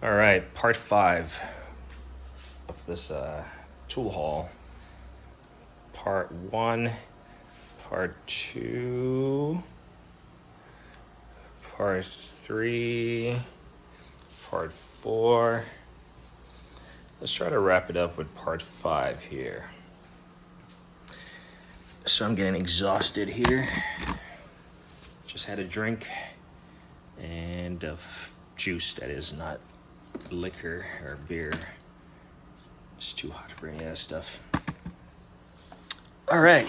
All right, part 5 of this tool haul. Part 1, part 2, part 3, part 4. Let's try to wrap it up with part 5 here. So I'm getting exhausted here. Just had a drink and juice, that is, not liquor or beer. It's too hot for any of that stuff. All right,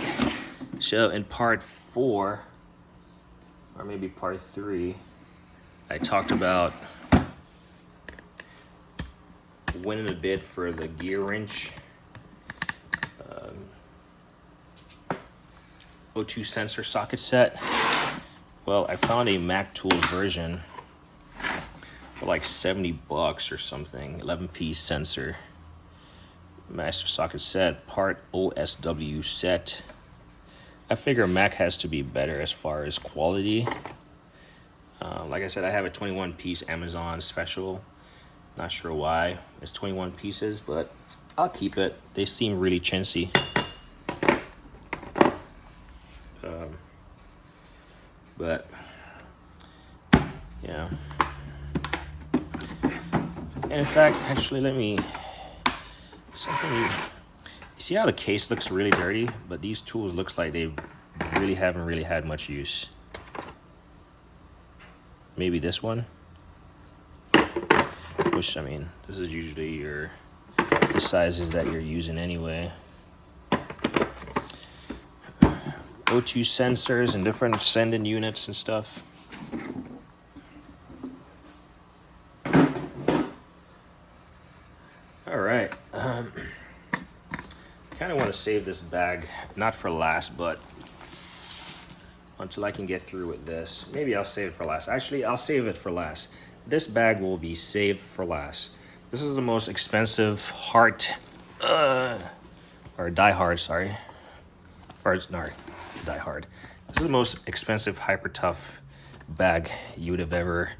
so in part 4, or maybe part 3, I talked about winning a bid for the gear wrench O2 sensor socket set. Well, I found a Mac Tools version for like $70 or something, 11-piece sensor. Master socket set, part OSW set. I figure Mac has to be better as far as quality. Like I said, I have a 21-piece Amazon special. Not sure why it's 21 pieces, but I'll keep it. They seem really chintzy. But yeah. And in fact, actually, let me something. You see how the case looks really dirty, but these tools looks like they really haven't really had much use. Maybe this one. Which, I mean, this is usually the sizes that you're using anyway. O2 sensors and different sending units and stuff. All right. Kind of want to save this bag, not for last, but until I can get through with this. Maybe I'll save it for last. Actually, I'll save it for last. This bag will be saved for last. This is the most expensive Hart, or Die Hard, sorry. Or, no, Die Hard. This is the most expensive Hyper Tough bag you would have ever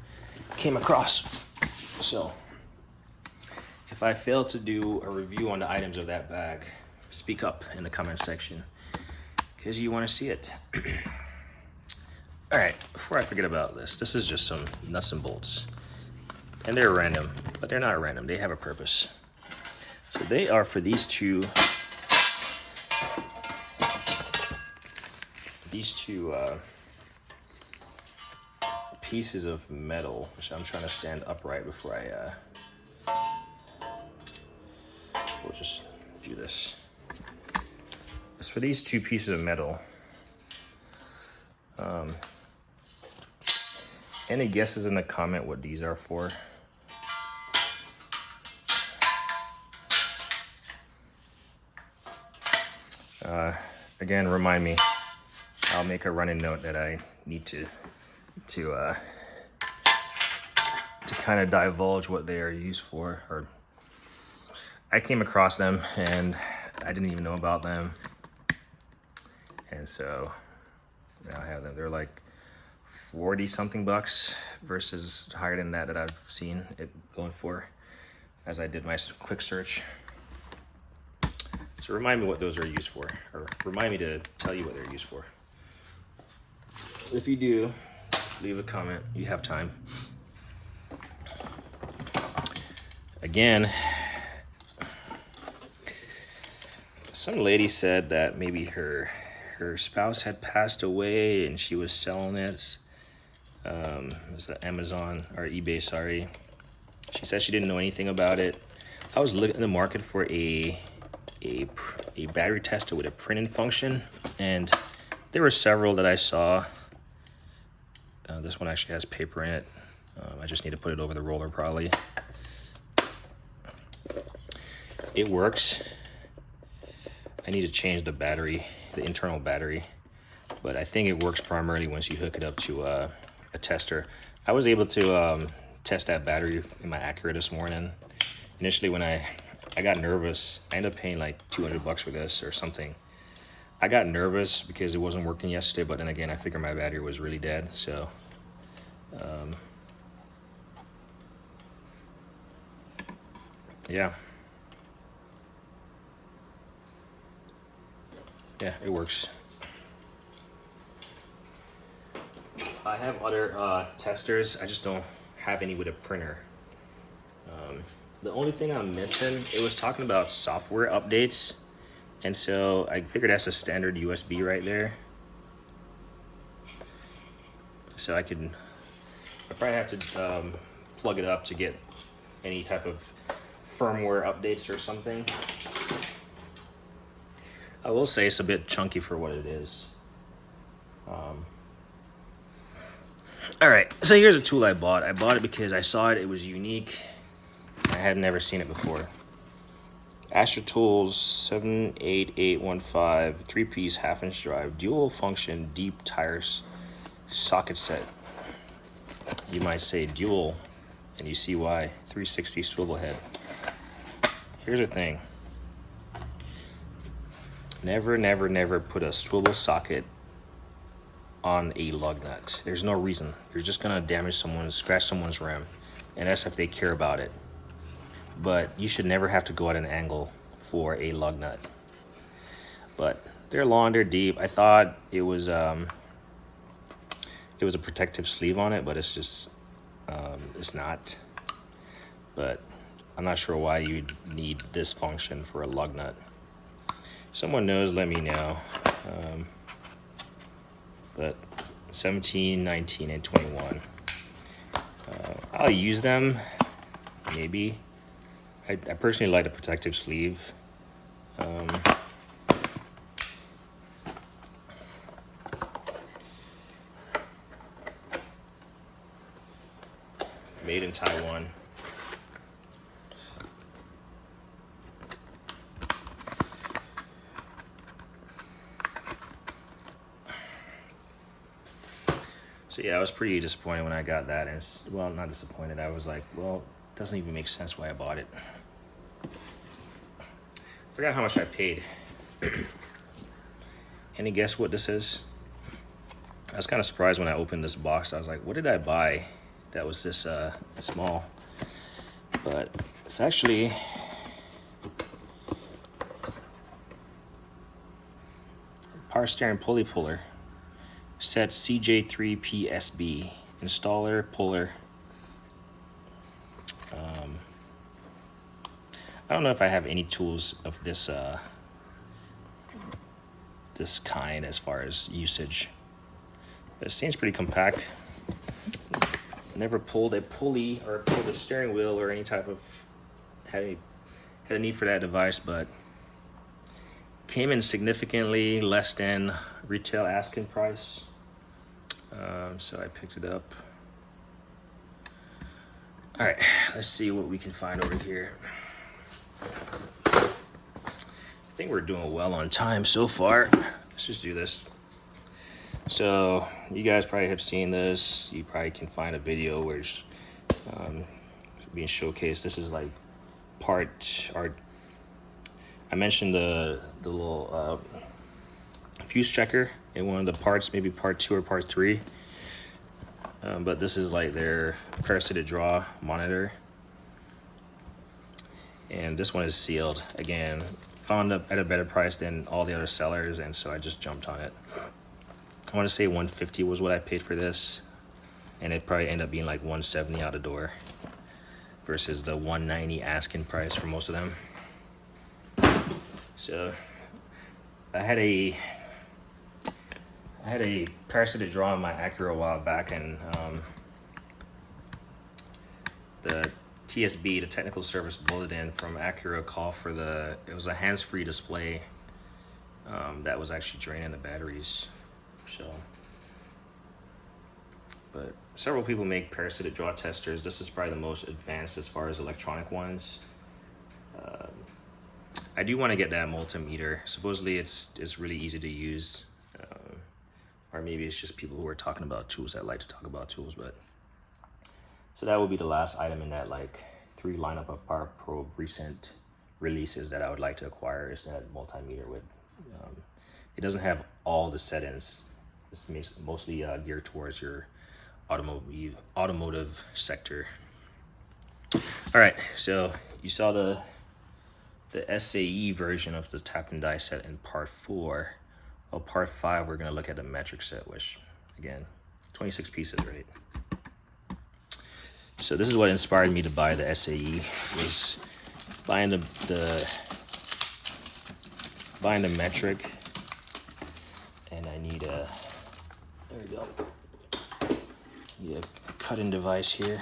came across. So, if I fail to do a review on the items of that bag, speak up in the comment section, because you want to see it. All right, before I forget about this is just some nuts and bolts. And they're random, but they're not random. They have a purpose. So they are for these two pieces of metal, which I'm trying to stand upright before we'll just do this. It's for these two pieces of metal. Any guesses in the comment what these are for? Again, remind me. I'll make a running note that I need to kind of divulge what they are used for. Or I came across them and I didn't even know about them, and so now I have them. They're like 40 something bucks versus higher than that I've seen it going for as I did my quick search. So remind me what those are used for, or remind me to tell you what they're used for. If you do, just leave a comment. You have time. Again, some lady said that maybe her spouse had passed away and she was selling it. It was Amazon or eBay, sorry. She said she didn't know anything about it. I was looking in the market for a battery tester with a printing function, and there were several that I saw. This one actually has paper in it. I just need to put it over the roller probably. It works. I need to change the battery, the internal battery, but I think it works primarily once you hook it up to a tester. I was able to test that battery in my Acura this morning. Initially, when I got nervous, I ended up paying like $200 for this or something. I got nervous because it wasn't working yesterday, but then again, I figured my battery was really dead. So yeah, it works. I have other testers. I just don't have any with a printer. The only thing I'm missing, it was talking about software updates, and so I figured that's a standard USB right there. So I probably have to plug it up to get any type of firmware updates or something. I will say it's a bit chunky for what it is. All right, so here's a tool I bought. I bought it because I saw it, it was unique. I had never seen it before. Astro Tools 78815 3-piece half-inch drive, dual function deep tires socket set. You might say dual, and you see why. 360 swivel head. Here's the thing. Never, never, never put a swivel socket on a lug nut. There's no reason. You're just gonna damage someone, scratch someone's rim, and that's if they care about it. But you should never have to go at an angle for a lug nut. But they're long, they're deep. I thought it was a protective sleeve on it, but it's just it's not. But I'm not sure why you'd need this function for a lug nut. Someone knows, let me know. But 17, 19, and 21. I'll use them, maybe. I personally like the protective sleeve. Made in Taiwan. So yeah, I was pretty disappointed when I got that, and well, not disappointed. I was like, well, it doesn't even make sense why I bought it. Forgot how much I paid. Any guess what this is? I was kind of surprised when I opened this box. I was like, what did I buy that was this small? But it's actually power steering pulley puller. Set CJ3PSB. Installer puller. I don't know if I have any tools of this this kind as far as usage. It seems pretty compact. Never pulled a pulley or pulled a steering wheel or any type of had a need for that device, but came in significantly less than retail asking price. So I picked it up. All right, let's see what we can find over here. I think we're doing well on time so far. Let's just do this. So you guys probably have seen this. You probably can find a video where it's being showcased. This is like I mentioned the little fuse checker in one of the parts, maybe part 2 or part 3. But this is like their parasitic draw monitor. And this one is sealed. Again, found up at a better price than all the other sellers, and so I just jumped on it. I want to say $150 was what I paid for this, and it probably ended up being like $170 out the door versus the $190 asking price for most of them. So I had a parasitic draw on my Acura a while back, and the TSB, the technical service bulletin from Acura, called for it was a hands-free display that was actually draining the batteries. So, but several people make parasitic draw testers. This is probably the most advanced as far as electronic ones. I do want to get that multimeter. Supposedly it's really easy to use, or maybe it's just people who are talking about tools that like to talk about tools. But so that will be the last item in that like 3 lineup of Power Probe recent releases that I would like to acquire, is that multimeter with. It doesn't have all the settings. It's mostly geared towards your automotive sector. All right, so you saw the SAE version of the tap and die set in part 4. Well, part 5, we're gonna look at the metric set, which again, 26 pieces, right? So this is what inspired me to buy the SAE, was buying the metric, and I need a, there we go, need a cutting device here.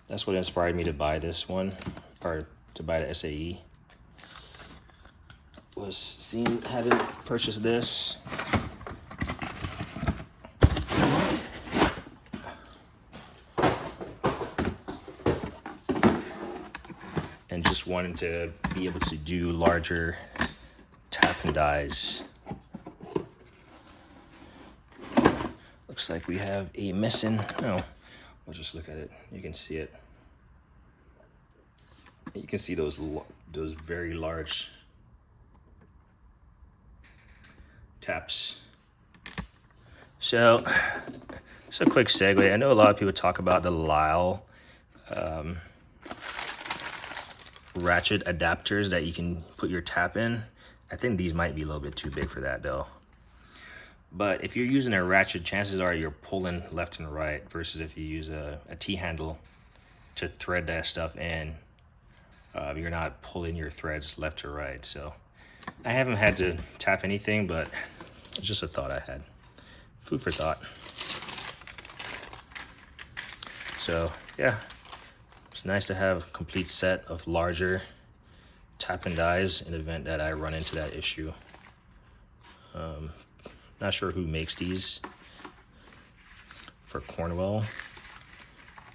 That's what inspired me to buy this one, or to buy the SAE. Was having purchased this. And just wanted to be able to do larger tap and dies. Looks like we have a missing, oh, we'll just look at it. You can see it. You can see those very large taps. So, it's a quick segue. I know a lot of people talk about the Lyle ratchet adapters that you can put your tap in. I think these might be a little bit too big for that though. But if you're using a ratchet, chances are you're pulling left and right, versus if you use a T-handle to thread that stuff in, you're not pulling your threads left to right. So I haven't had to tap anything, but it's just a thought I had. Food for thought. So yeah, it's nice to have a complete set of larger tap and dies in the event that I run into that issue. Not sure who makes these for Cornwell,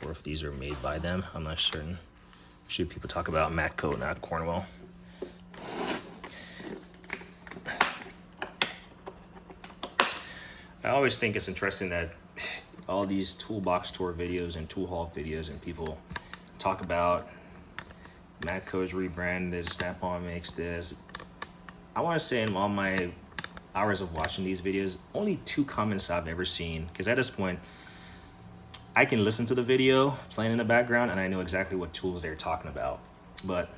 or if these are made by them. I'm not certain. Usually people talk about Matco, not Cornwell. I always think it's interesting that all these toolbox tour videos and tool haul videos, and people talk about Matco's rebranded, Snap-on makes this. I want to say in all my hours of watching these videos, only 2 comments I've ever seen, because at this point I can listen to the video playing in the background and I know exactly what tools they're talking about. But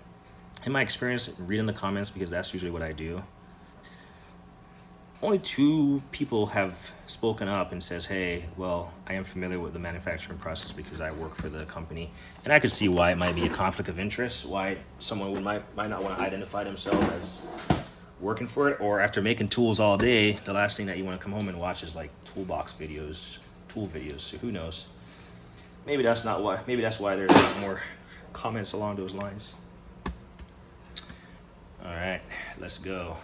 in my experience reading the comments, because that's usually what I do, only 2 people have spoken up and says, hey, well, I am familiar with the manufacturing process because I work for the company. And I could see why it might be a conflict of interest, why someone might not want to identify themselves as working for it, or after making tools all day, the last thing that you want to come home and watch is like toolbox videos, tool videos. So who knows? Maybe that's not why. Maybe that's why there's a lot more comments along those lines. All right, let's go.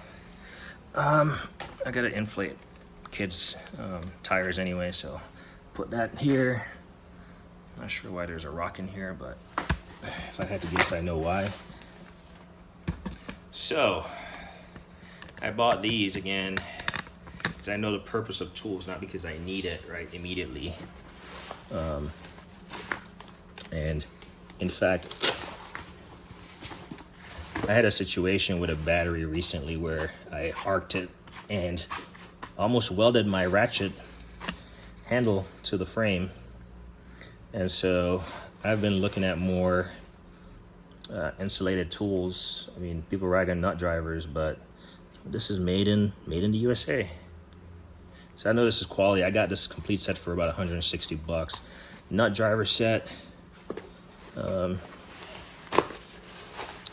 I gotta inflate kids' tires anyway, so put that here. Not sure why there's a rock in here, but if I had to guess, I know why. So I bought these again because I know the purpose of tools, not because I need it right immediately. And in fact, I had a situation with a battery recently where I arced it and almost welded my ratchet handle to the frame. And so I've been looking at more insulated tools. I mean, people rag on nut drivers, but this is made in the USA. So I know this is quality. I got this complete set for about 160 bucks. Nut driver set.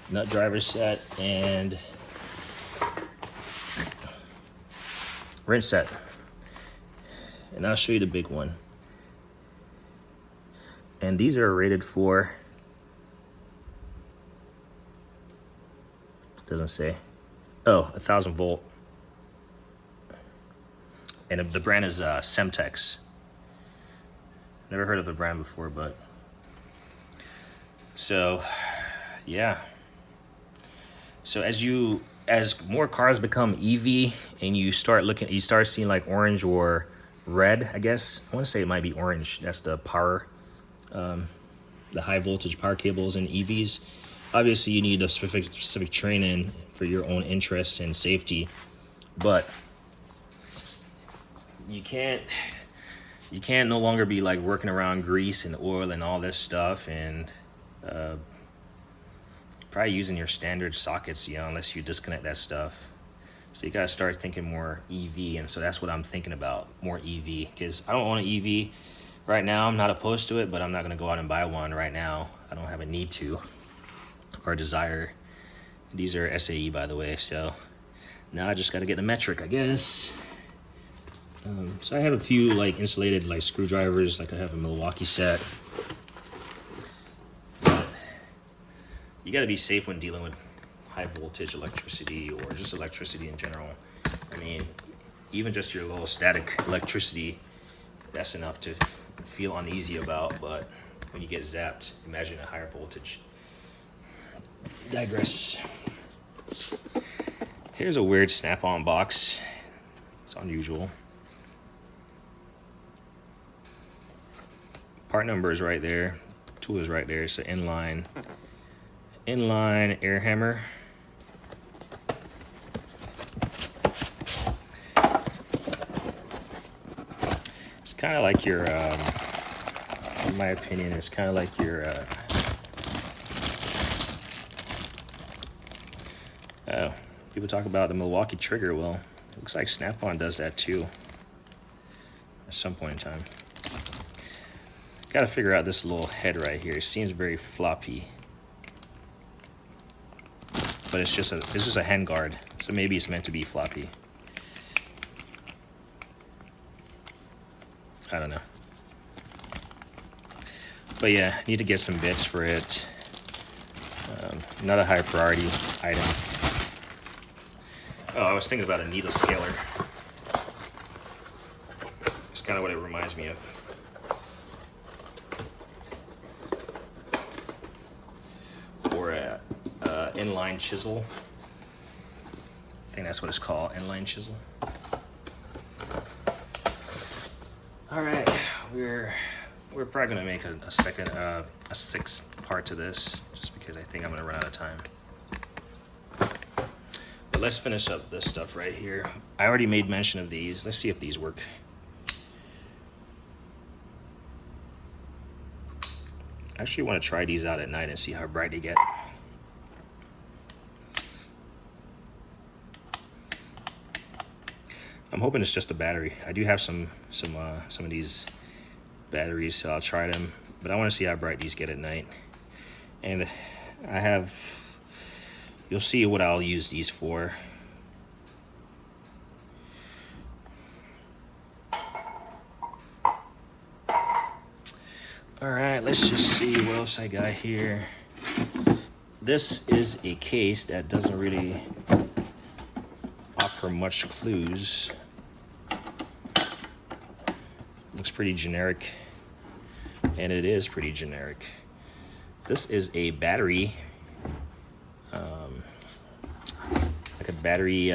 Nut driver set and wrench set. And I'll show you the big one. And these are rated for, doesn't say, oh, 1,000 volt. And the brand is Semtex. Never heard of the brand before, but so yeah. So as more cars become EV and you start seeing like orange or red, I guess I want to say it might be orange. That's the power, the high voltage power cables in EVs. Obviously, you need a specific training for your own interests and safety, but you can't you can't no longer be like working around grease and oil and all this stuff, and probably using your standard sockets, you know, unless you disconnect that stuff. So you gotta start thinking more EV, and so that's what I'm thinking about, more EV, because I don't own an EV right now. I'm not opposed to it, but I'm not gonna go out and buy one right now. I don't have a need to or a desire. These are SAE, by the way, so now I just gotta get the metric, I guess. So I have a few like insulated like screwdrivers, like I have a Milwaukee set. But you gotta be safe when dealing with high voltage electricity or just electricity in general. I mean, even just your little static electricity, that's enough to feel uneasy about, but when you get zapped, imagine a higher voltage. Digress. Here's a weird Snap-on box. It's unusual. Part number is right there. Tool is right there. It's an inline air hammer. It's kind of like your, in my opinion, it's kind of like your, people talk about the Milwaukee trigger. Well, it looks like Snap-on does that too at some point in time. Got to figure out this little head right here. It seems very floppy, but it's just a hand guard, so maybe it's meant to be floppy. I don't know. But yeah, need to get some bits for it. Not a high priority item. Oh, I was thinking about a needle scaler. It's kind of what it reminds me of. Or a inline chisel. I think that's what it's called, inline chisel. All right, we're probably gonna make a sixth part to this, just because I think I'm gonna run out of time. But let's finish up this stuff right here. I already made mention of these. Let's see if these work. I actually want to try these out at night and see how bright they get. I'm hoping it's just a battery. I do have some of these batteries, so I'll try them. But I want to see how bright these get at night. And I have, you'll see what I'll use these for. All right, let's just see what else I got here. This is a case that doesn't really offer much clues. Looks pretty generic, and it is pretty generic. This is a battery, like a battery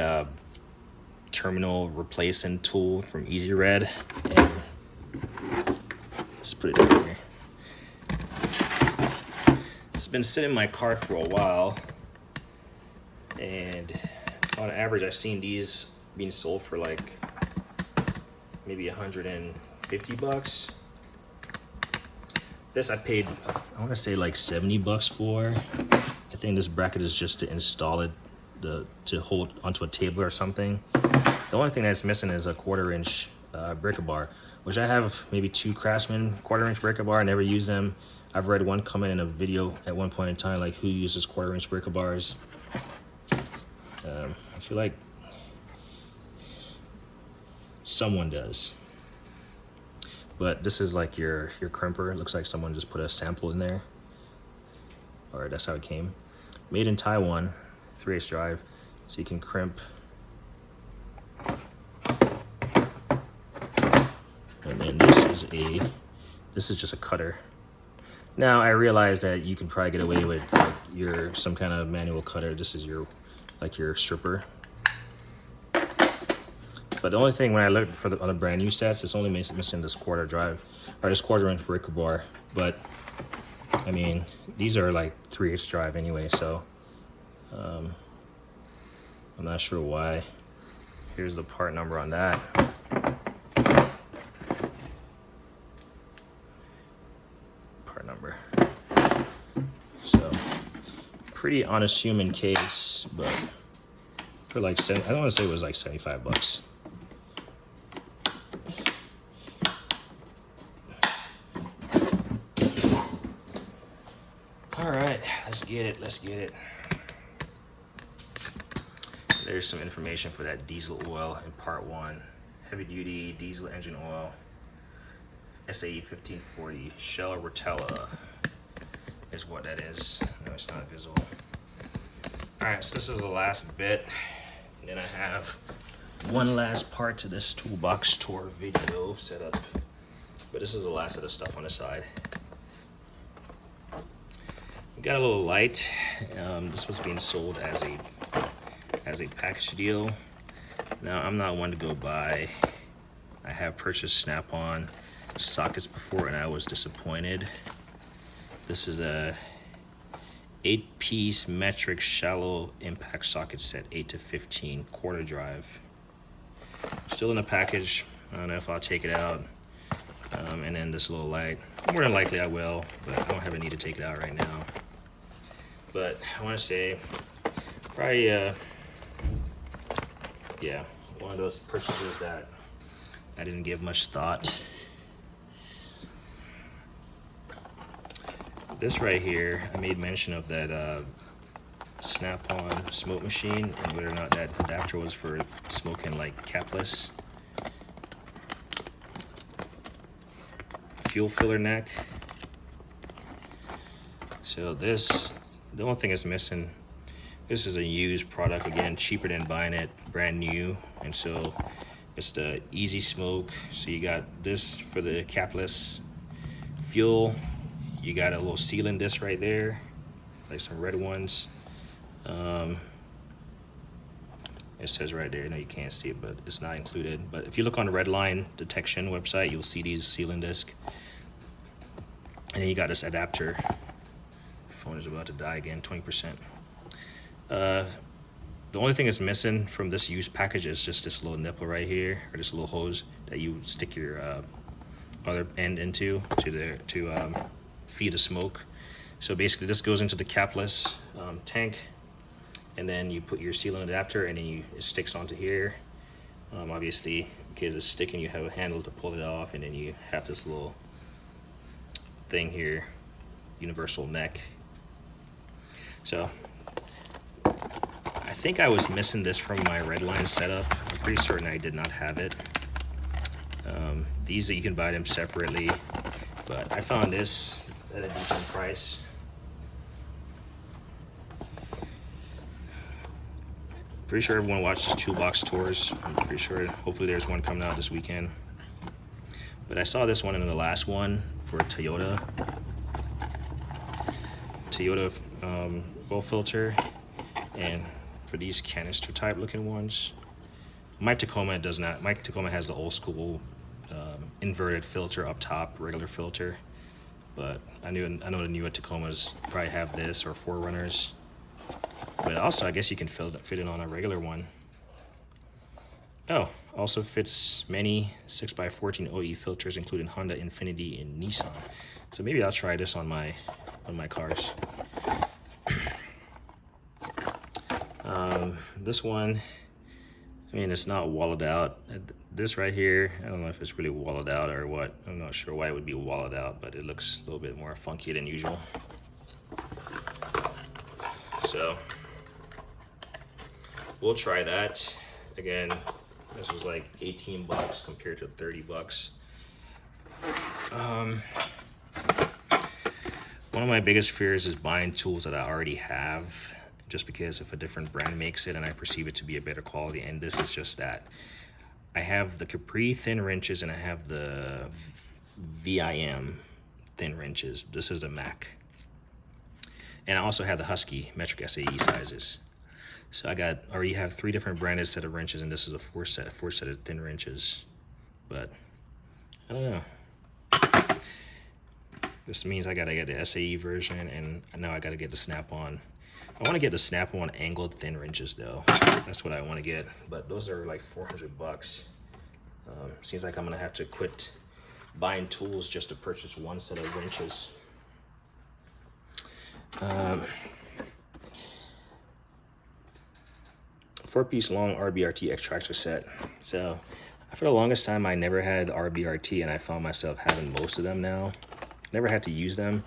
terminal replacement tool from EasyRed. And let's put it in here. It's been sitting in my car for a while, and on average I've seen these being sold for like maybe $150. This I paid, I want to say like $70 for. I think this bracket is just to install it, to hold onto a table or something. The only thing that's missing is a 1/4 inch breaker bar, which I have maybe 2 Craftsman 1/4 inch breaker bar. I never use them. I've read one comment in a video at one point in time, like, who uses 1/4 inch breaker bars? I feel like someone does. But this is like your crimper. It looks like someone just put a sample in there, or that's how it came. Made in Taiwan, 3/8 drive, so you can crimp. And then this is just a cutter. Now I realize that you can probably get away with like some kind of manual cutter. This is your stripper. But the only thing when I looked for on the brand new sets, it's only missing this 1/4 drive, or this 1/4 inch breaker bar. But I mean, these are like 3/8 drive anyway, so I'm not sure why. Here's the part number on that. pretty unassuming case, but for like I don't want to say it was like 75 bucks. All right, let's get it. Let's get it. There's some information for that diesel oil in part 1. Heavy duty diesel engine oil. SAE 1540 Shell Rotella is what that is. No, it's not visible. All right, so this is the last bit. And then I have one last part to this toolbox tour video setup. But this is the last of the stuff on the side. We got a little light. This was being sold as a package deal. Now, I'm not one to go buy. I have purchased Snap-on sockets before and I was disappointed. This is a 8-piece metric shallow impact socket set, 8 to 15 quarter drive. Still in the package. I don't know if I'll take it out. And then this little light. More than likely I will, but I don't have a need to take it out right now. But I want to say, probably, yeah, one of those purchases that I didn't give much thought. This right here, I made mention of that Snap-on smoke machine and whether or not that adapter was for smoking like capless. Fuel filler neck. So this, the only thing that's missing, this is a used product, again, cheaper than buying it brand new. And so it's the easy smoke. So you got this for the capless fuel. You got a little sealing disc right there, like some red ones. It says right there, no, you can't see it, but it's not included. But if you look on the Redline detection website, you'll see these sealing disc. And then you got this adapter. Phone is about to die again, 20%. The only thing that's missing from this used package is just this little nipple right here, or this little hose that you stick your other end into to feed the smoke. So basically this goes into the capless tank, and then you put your sealant adapter and then it sticks onto here. Obviously, because it's sticking, you have a handle to pull it off, and then you have this little thing here, universal neck. So I think I was missing this from my Redline setup. I'm pretty certain I did not have it. These, you can buy them separately, but I found this at a decent price. Pretty sure everyone watches toolbox tours. I'm pretty sure, hopefully there's one coming out this weekend. But I saw this one in the last one for Toyota oil filter, and for these canister type looking ones. My Tacoma does not. My Tacoma has the old school inverted filter up top, regular filter. But I know the newer Tacomas probably have this, or 4Runners. But also, I guess you can fit it on a regular one. Oh, also fits many 6x14 OE filters, including Honda, Infiniti, and Nissan. So maybe I'll try this on my cars. This one, I mean, it's not walled out. This right here, I don't know if it's really walled out or what. I'm not sure why it would be walled out, but it looks a little bit more funky than usual. So we'll try that. Again, this was like 18 bucks compared to 30 bucks. One of my biggest fears is buying tools that I already have, just because if a different brand makes it and I perceive it to be a better quality, and this is just that. I have the Capri thin wrenches and I have the VIM thin wrenches. This is the Mac. And I also have the Husky metric SAE sizes. So I already have 3 different branded set of wrenches, and this is a 4 set of thin wrenches. But I don't know. This means I gotta get the SAE version, and now I gotta get the Snap-on. I want to get the Snap-on angled thin wrenches though. That's what I want to get, but those are like 400 bucks. Seems like I'm gonna have to quit buying tools just to purchase one set of wrenches. 4-piece long RBRT extractor set. So for the longest time, I never had RBRT, and I found myself having most of them now. Never had to use them,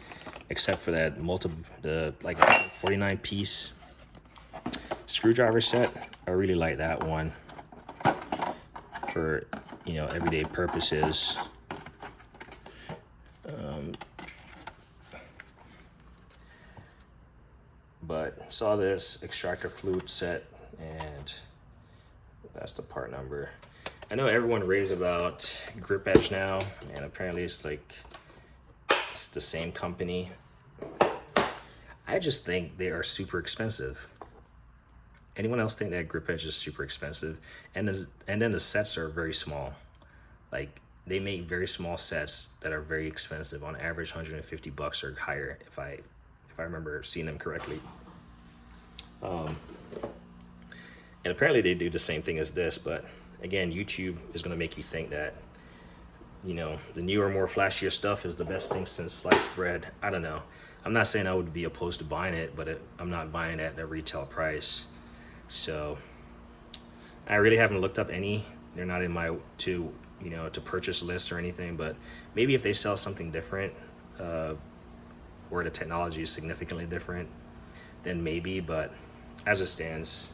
except for that like 49-piece screwdriver set. I really like that one for, you know, everyday purposes. But saw this extractor flute set, and that's the part number. I know everyone raves about Grip Edge now, and apparently it's like it's the same company. I just think they are super expensive. Anyone else think that Grip Edge is super expensive? And then the sets are very small. Like, they make very small sets that are very expensive, on average $150 or higher, if I remember seeing them correctly. And apparently they do the same thing as this, but again, YouTube is going to make you think that, you know, the newer, more flashier stuff is the best thing since sliced bread. I don't know. I'm not saying I would be opposed to buying it, but I'm not buying it at the retail price. So I really haven't looked up any. They're not in my to purchase list or anything, but maybe if they sell something different, where the technology is significantly different, then maybe. But as it stands,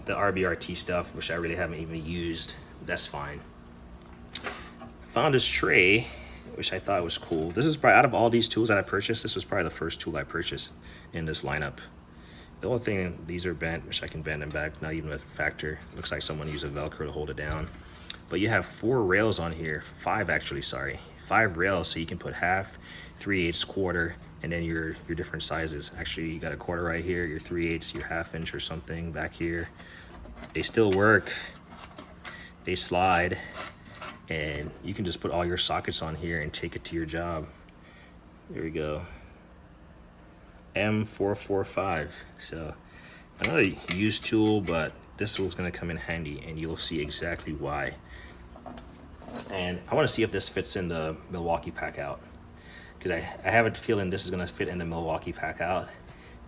the RBRT stuff, which I really haven't even used, that's fine. Found this tray, which I thought was cool. This is probably, out of all these tools that I purchased, this was probably the first tool I purchased in this lineup. The only thing, these are bent, which I can bend them back, not even a factor. Looks like someone used a Velcro to hold it down. But you have 4 rails on here, 5 actually, sorry. 5 rails, so you can put half, 3/8, quarter, and then your different sizes. Actually, you got a quarter right here, your 3/8, your 1/2 inch or something back here. They still work, they slide, and you can just put all your sockets on here and take it to your job. There we go. M445. So another used tool, but this tool's gonna come in handy, and you'll see exactly why. And I want to see if this fits in the Milwaukee pack out, because I have a feeling this is gonna fit in the Milwaukee pack out.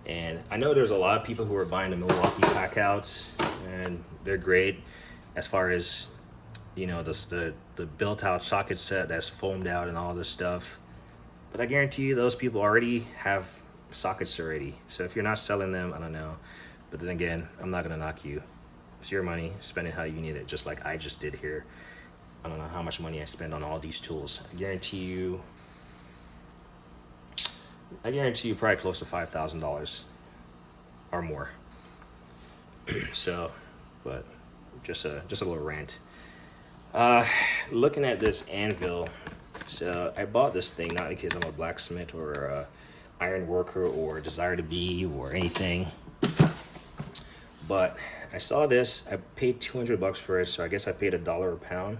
And I know there's a lot of people who are buying the Milwaukee pack outs, and they're great as far as, you know, the built out socket set that's foamed out and all this stuff. But I guarantee you those people already have sockets already. So if you're not selling them, I don't know. But then again, I'm not gonna knock you. It's your money, spend it how you need it, just like I just did here. I don't know how much money I spend on all these tools. I guarantee you probably close to $5,000 or more. So, but just a little rant. Looking at this anvil, so I bought this thing not because I'm a blacksmith or a iron worker or desire to be or anything, but I saw this. I paid $200 for it, so I guess I paid $1 a pound,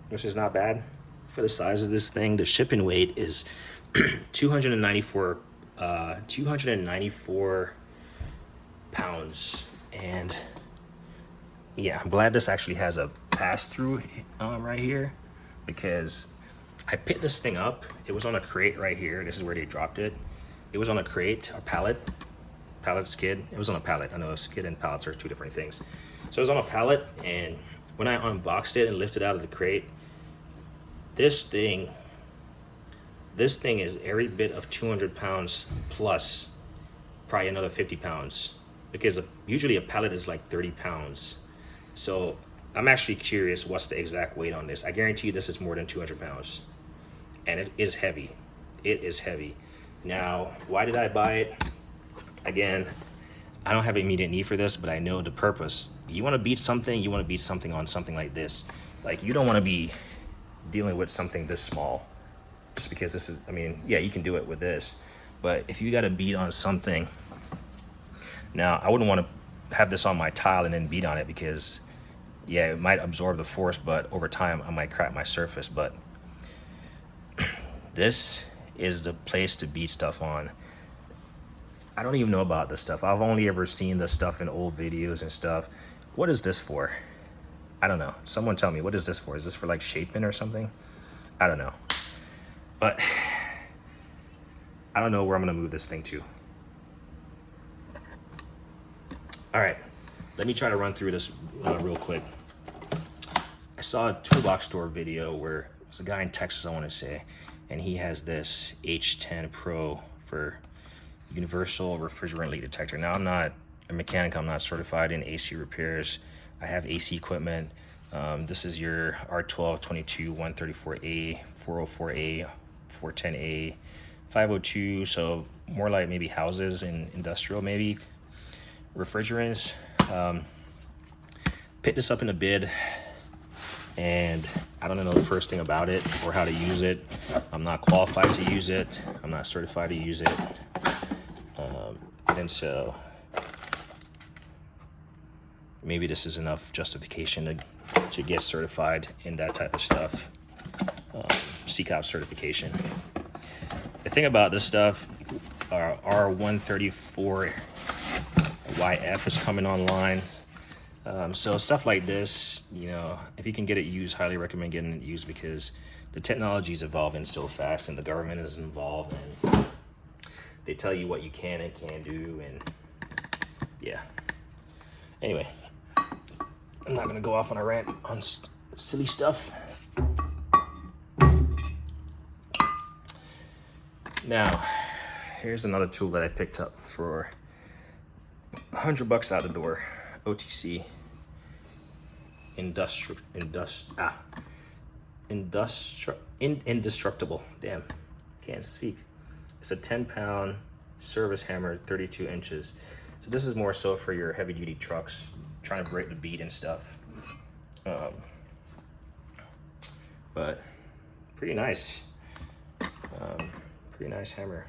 which is not bad for the size of this thing. The shipping weight is 294 pounds, and yeah, I'm glad this actually has a pass-through right here, because I picked this thing up. It was on a crate right here. This is where they dropped it. It was on a crate, a pallet skid. It was on a pallet. I know a skid and pallets are 2 different things. So it was on a pallet, and when I unboxed it and lifted it out of the crate, this thing is every bit of 200 pounds plus probably another 50 pounds, because usually a pallet is like 30 pounds. So I'm actually curious what's the exact weight on this. I guarantee you this is more than 200 pounds. And it is heavy. It is heavy. Now, why did I buy it? Again, I don't have an immediate need for this, but I know the purpose. You want to beat something, you want to beat something on something like this. Like, you don't want to be dealing with something this small. Just because this is, I mean, yeah, you can do it with this. But if you got to beat on something, now, I wouldn't want to have this on my tile and then beat on it, because, yeah, it might absorb the force, but over time, I might crack my surface. But this is the place to beat stuff on. I don't even know about this stuff. I've only ever seen this stuff in old videos and stuff. What is this for? I don't know. Someone tell me, what is this for? Is this for like shaping or something? I don't know. But I don't know where I'm gonna move this thing to. All right, let me try to run through this real quick. I saw a toolbox store video where there's a guy in Texas, I want to say, and he has this H10 Pro for universal refrigerant leak detector. Now, I'm not a mechanic, I'm not certified in AC repairs. I have AC equipment. This is your R12, 22, 134A, 404A, 410A, 502, so more like maybe houses and industrial maybe refrigerants. Picked this up in a bid, and I don't know the first thing about it or how to use it. I'm not qualified to use it. I'm not certified to use it. And so maybe this is enough justification to get certified in that type of stuff. Seek out certification. The thing about this stuff, R134YF is coming online. So stuff like this, you know, if you can get it used, highly recommend getting it used, because the technology is evolving so fast and the government is involved and they tell you what you can and can't do, and yeah. Anyway, I'm not gonna go off on a rant on silly stuff. Now, here's another tool that I picked up for $100 out the door. OTC indestructible. Damn, can't speak. It's a 10-pound service hammer, 32 inches. So this is more so for your heavy duty trucks, trying to break the bead and stuff. But pretty nice. Pretty nice hammer.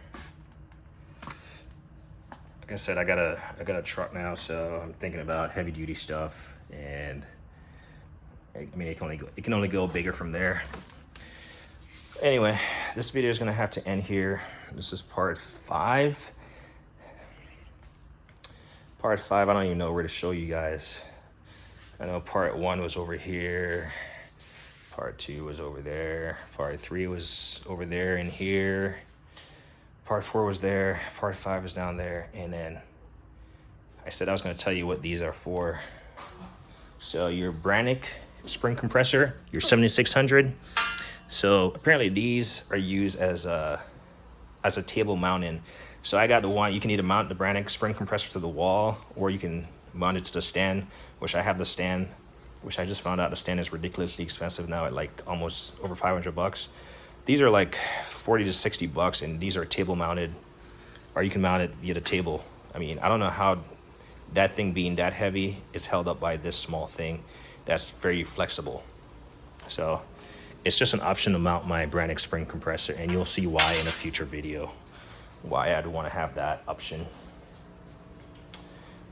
Like I said, I got a truck now, so I'm thinking about heavy duty stuff, and I mean it can only go bigger from there. Anyway, this video is gonna have to end here. This is part 5. Part 5, I don't even know where to show you guys. I know part 1 was over here. Part 2 was over there. Part 3 was over there and here. Part 4 was there. Part 5 is down there. And then I said I was gonna tell you what these are for. So your Brannick spring compressor, your 7600. So apparently these are used as a table mounting. So I got the one, you can either mount the Brannick spring compressor to the wall, or you can mount it to the stand, which I have the stand, which I just found out the stand is ridiculously expensive now at like almost over $500. These are like 40 to 60 bucks, and these are table mounted, or you can mount it via the table. I mean, I don't know how that thing being that heavy is held up by this small thing that's very flexible. So it's just an option to mount my Brannick spring compressor, and you'll see why in a future video, why I'd want to have that option.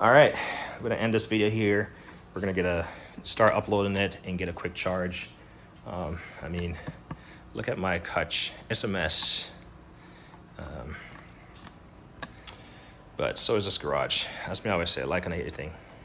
All right, I'm gonna end this video here. We're gonna start uploading it and get a quick charge. I mean, look at my hutch, it's a mess. But so is this garage. That's me always say, like and hate everything.